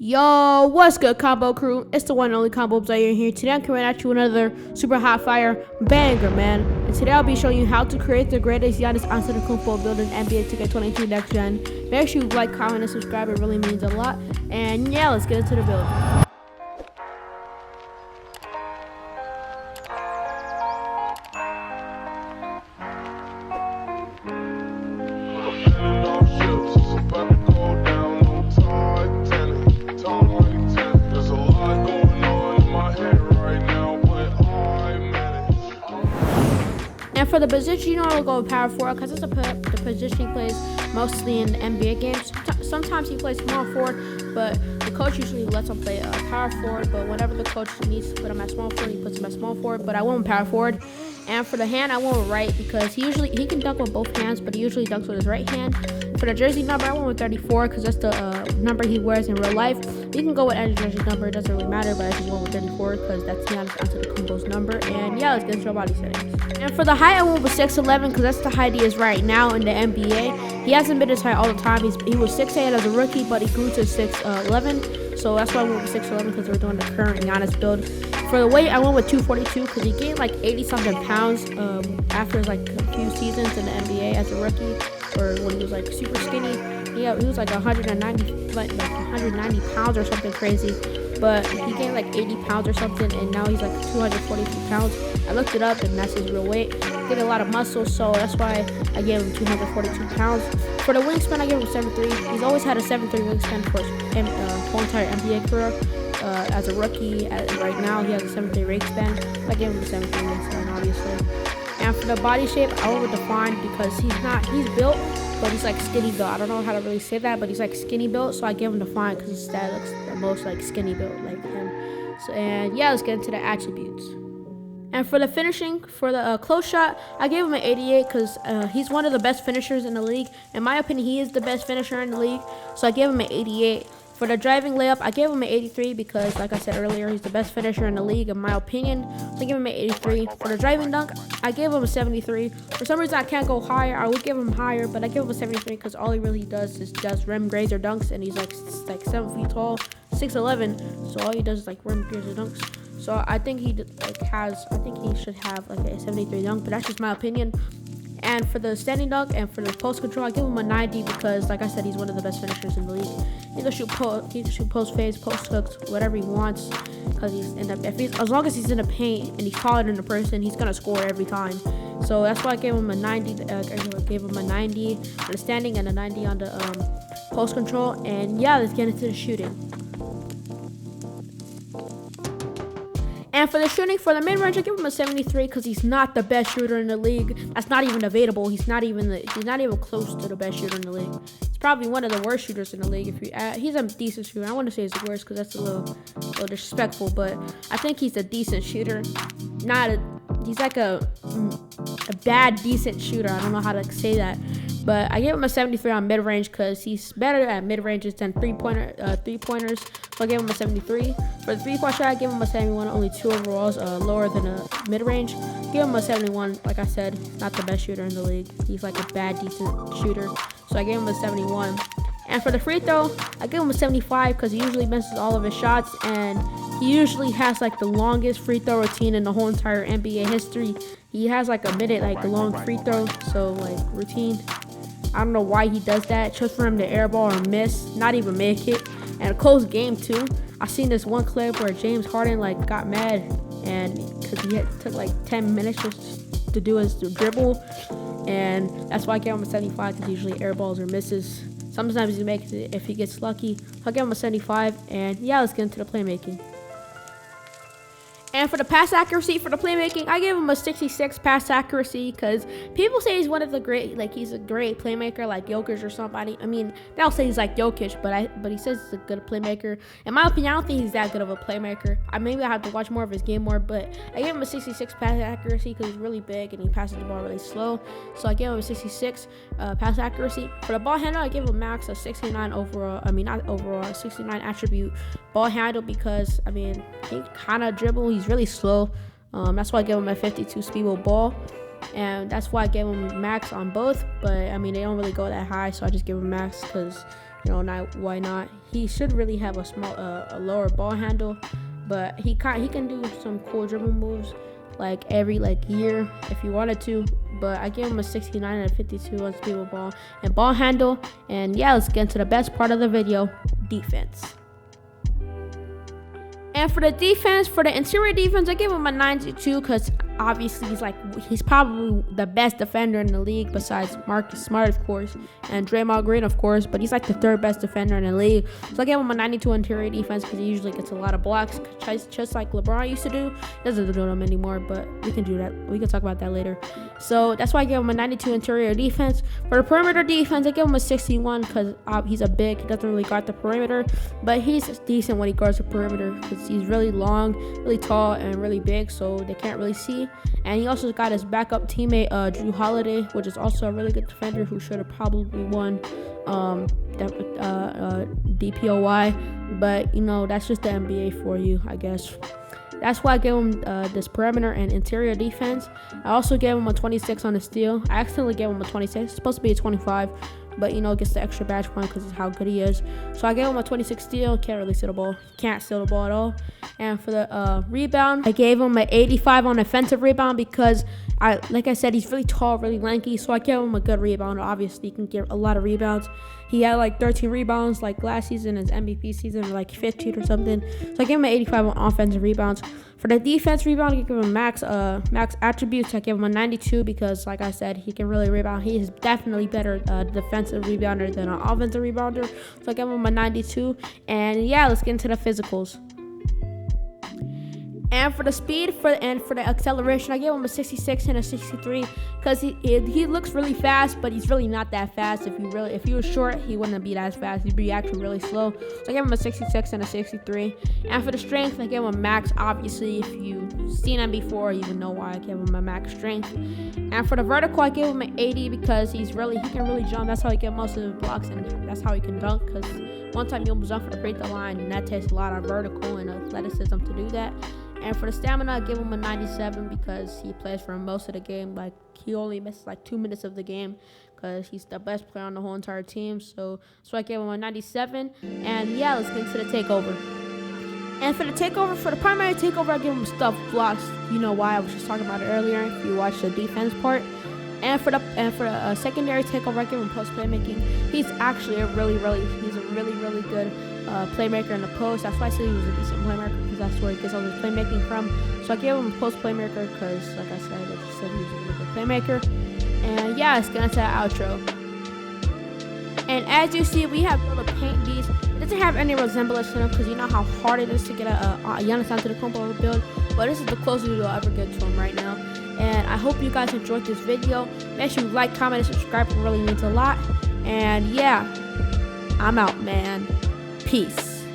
Yo, what's good, Combo Crew? It's the one and only Combo Player here. Today I'm coming at you with another super hot fire banger, man. And today I'll be showing you how to create the greatest Giannis Antetokounmpo build in NBA 2K22 Next Gen. Make sure you like, comment, and subscribe. It really means a lot. And yeah, let's get into the build. And for the position, I'll go with power forward because it's the position he plays mostly in the NBA games. Sometimes he plays small forward, but the coach usually lets him play power forward. But whenever the coach needs to put him at small forward, he puts him at small forward. But I went with power forward. And for the hand, I went with right because he can dunk with both hands, but he usually dunks with his right hand. For the jersey number, I went with 34 because that's the number he wears in real life. You can go with any jersey number, it doesn't really matter, but I just went with 34 because that's Giannis Antetokounmpo's number. And yeah, let's get into our body settings. And for the height, I went with 6'11 because that's the height he is right now in the NBA. He hasn't been this height all the time. He was 6'8 as a rookie, but he grew to 6'11. So that's why I went with 6'11 because we're doing the current Giannis build. For the weight, I went with 242 because he gained like 80-something pounds after like a few seasons in the NBA as a rookie, or when he was like super skinny. Yeah, he was like 190 pounds or something crazy. But he gained like 80 pounds or something, and now he's like 242 pounds. I looked it up, and that's his real weight. He gained a lot of muscle, so that's why I gave him 242 pounds. For the wingspan, I gave him 7'3". He's always had a 7'3" wingspan for his whole entire NBA career. As a rookie, right now he has a 7'3" wingspan. I gave him the 7'3" wingspan, obviously. And for the body shape, I went with defined because he's built, but he's like skinny built. I don't know how to really say that, but he's like skinny built, so I gave him defined because his dad looks the most like skinny built like him. So, and yeah, let's get into the attributes. And for the finishing, for the close shot, I gave him an 88 because he's one of the best finishers in the league. In my opinion, he is the best finisher in the league, so I gave him an 88. For the driving layup, I gave him an 83 because, like I said earlier, he's the best finisher in the league, in my opinion. So I gave him an 83. For the driving dunk, I gave him a 73. For some reason, I can't go higher. I would give him higher, but I give him a 73 because all he really does is just rim grades or dunks, and he's like 7 feet tall, 6'11". So all he does is like rim grades or dunks. So I think he should have like a 73 dunk, but that's just my opinion. And for the standing dunk and for the post control, I give him a 90 because, like I said, he's one of the best finishers in the league. He can shoot post fades, post hooks, whatever he wants. Because as long as he's in the paint and he's taller than the person, he's gonna score every time. So that's why I gave him a 90. I gave him a 90 on the standing and a 90 on the post control. And yeah, let's get into the shooting. And for the shooting, for the mid-range, I give him a 73 because he's not the best shooter in the league. That's not even debatable. He's not even close to the best shooter in the league. He's probably one of the worst shooters in the league. He's a decent shooter. I want to say he's the worst because that's a little disrespectful, but I think he's a decent shooter. He's like a bad decent shooter. I don't know how to say that. But I gave him a 73 on mid-range because he's better at mid-ranges than three-pointers. So I gave him a 73. For the three-point shot, I gave him a 71, only 2 overalls, lower than a mid-range. Give him a 71. Like I said, not the best shooter in the league. He's like a bad, decent shooter. So I gave him a 71. And for the free throw, I give him a 75 because he usually misses all of his shots, and he usually has like the longest free throw routine in the whole entire NBA history. He has like a minute, like a long free throw, so like routine. I don't know why he does that, just for him to airball or miss, not even make it. And a close game too. I seen this one clip where James Harden like got mad and because he took like 10 minutes just to do his dribble, and that's why I gave him a 75 because usually airballs or misses. Sometimes he makes it if he gets lucky. I'll give him a 75, and yeah, let's get into the playmaking. And for the pass accuracy, for the playmaking, I gave him a 66 pass accuracy because people say he's one of the great, like he's a great playmaker like Jokic or somebody. I mean, they don't say he's like Jokic, but he says he's a good playmaker. In my opinion, I don't think he's that good of a playmaker. Maybe I have to watch more of his game more, but I gave him a 66 pass accuracy because he's really big and he passes the ball really slow. So I gave him a 66 pass accuracy. For the ball handle, I gave him max a 69 overall. I mean, not overall, a 69 attribute ball handle because, I mean, he kind of dribble. He's really slow. That's why I gave him a 52 speed with ball. and that's why I gave him max on both. But I mean, they don't really go that high, so I just give him max because not why not. He should really have a lower ball handle, but he can do some cool dribble moves like every year if he wanted to. But I gave him a 69 out of 52 unstable ball and ball handle. And yeah, let's get into the best part of the video: defense. And for the defense, for the interior defense, I gave him a 92 because obviously he's probably the best defender in the league besides Marcus Smart, of course, and Draymond Green, of course. But he's like the third best defender in the league. So I gave him a 92 interior defense because he usually gets a lot of blocks, just like LeBron used to do. He doesn't do them anymore, but we can do that. We can talk about that later. So that's why I gave him a 92 interior defense. For the perimeter defense, I gave him a 61 because he's a big. He doesn't really guard the perimeter, but he's decent when he guards the perimeter because he's really long, really tall, and really big, so they can't really see. And he also got his backup teammate Drew Holiday, which is also a really good defender who should have probably won DPOY. But that's just the NBA for you, I guess. That's why I gave him this perimeter and interior defense. I also gave him a 26 on the steal. I accidentally gave him a 26. It's supposed to be a 25, but gets the extra badge point because of how good he is. So I gave him a 26 steal. Can't really steal the ball. Can't steal the ball at all. And for the rebound, I gave him an 85 on offensive rebound because like I said, he's really tall, really lanky. So I gave him a good rebound. Obviously, he can get a lot of rebounds. He had 13 rebounds last season, his MVP season, or 15 or something. So I gave him an 85 on offensive rebounds. For the defense rebound, I give him max attributes. I give him a 92 because, like I said, he can really rebound. He is definitely better defensive rebounder than an offensive rebounder. So I give him a 92. And yeah, let's get into the physicals. And for the speed and for the acceleration, I gave him a 66 and a 63 because he looks really fast, but he's really not that fast. If he was short, he wouldn't be that fast. He'd be actually really slow. So I gave him a 66 and a 63. And for the strength, I gave him a max. Obviously, if you've seen him before, you would know why I gave him a max strength. And for the vertical, I gave him an 80 because he can really jump. That's how he gets most of his blocks, and that's how he can dunk. Because one time he almost jumped for the free throw line, and that takes a lot of vertical and athleticism to do that. And for the stamina, I give him a 97 because he plays for most of the game. He only misses 2 minutes of the game because he's the best player on the whole entire team. So I gave him a 97. And yeah, let's get into the takeover. And for the takeover, for the primary takeover, I give him stuffed blocks. You know why? I was just talking about it earlier if you watched the defense part. And for the secondary takeover, I give him post playmaking. He's actually a really good playmaker in the post. That's why I said he was a decent playmaker because that's where he gets all his playmaking from. So I gave him a post playmaker because, like I said, I just said he was a really good playmaker. And yeah, let's get into the outro. And as you see, we have little paint beast. It doesn't have any resemblance to him because you know how hard it is to get a Giannis Antetokounmpo build. But this is the closest you'll ever get to him right now. And I hope you guys enjoyed this video. Make sure you like, comment, and subscribe. It really means a lot. And yeah, I'm out, man. Peace.